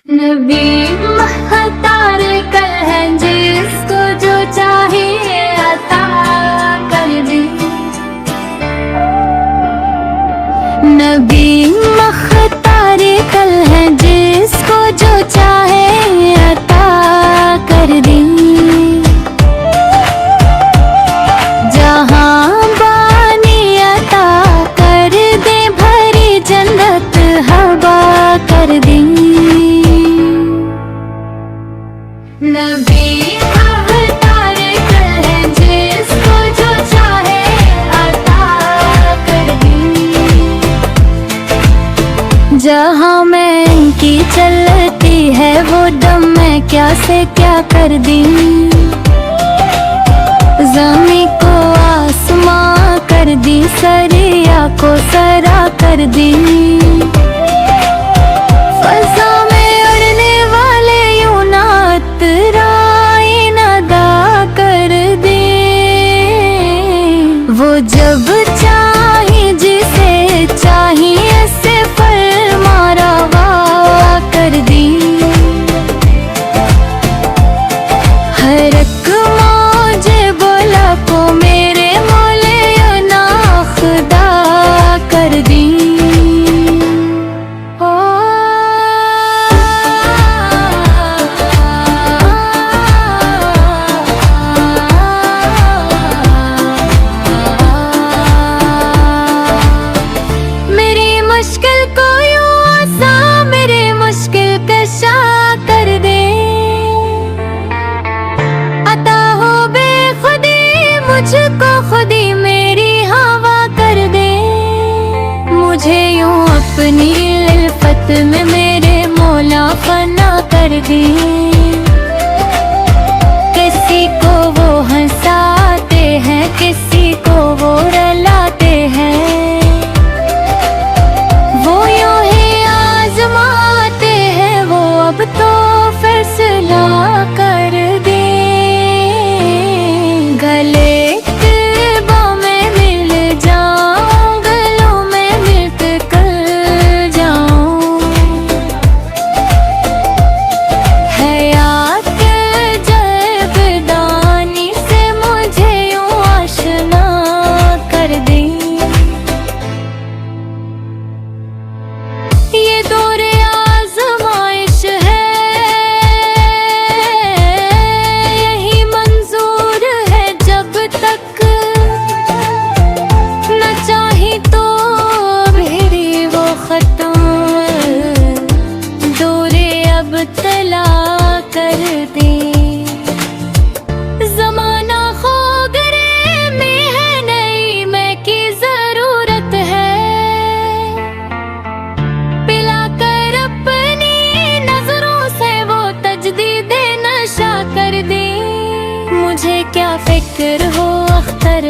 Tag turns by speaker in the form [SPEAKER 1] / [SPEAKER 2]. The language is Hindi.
[SPEAKER 1] नबी महतार कल है, जिसको जो चाहिए अता कर दे। नबी महतार कल है, जिसको जो चाहे अता कर दे। जहाँ बानी अता कर दे, भरी जन्नत हवा कर दे। नबी महतार कल है, जिसको जो चाहे अता कर दे। जहाँ मैं की चलती है, वो दम मैं क्या से क्या कर दी। ज़मी को आसमां कर दी, सरिया को सरा कर दी। फज़ा में उड़ने वाले यूं नात राय नदा कर दे। वो जब चाहे जिसे चाहिए से फरमा रवा कर दी। हर एक मौजे बोला को मेरे मोले ना खुदा कर दी। मेरी मुश्किल को यूं आसान, मेरे मुश्किल कशा कर दे। अता हो बेखुदी मुझको खुदी मेरी हवा कर दे। मुझे यूं अपनी इल्फत में मेरे मौला फना कर दे। किसी को वो हंसाते हैं, किसी को वो रुलाते हैं। वो यूं ही आजमाते हैं, वो अब तो फैसला कर दे। गले तिबा में मिल जाऊं, गलों में मिल कर जाऊं। हयात जबदानी से मुझे यूं आशना कर दे। ये दौर आज़माइश है, यही मंजूर है जब तक न चाही तो मेरी वो खत्म। दौरे अब तला कर दे। जमाना खो गरे में है, नई मैं की जरूरत है। पिला कर अपनी नजरों से वो तजदीदे नशा कर दे। मुझे क्या फिक्र हो अख्तर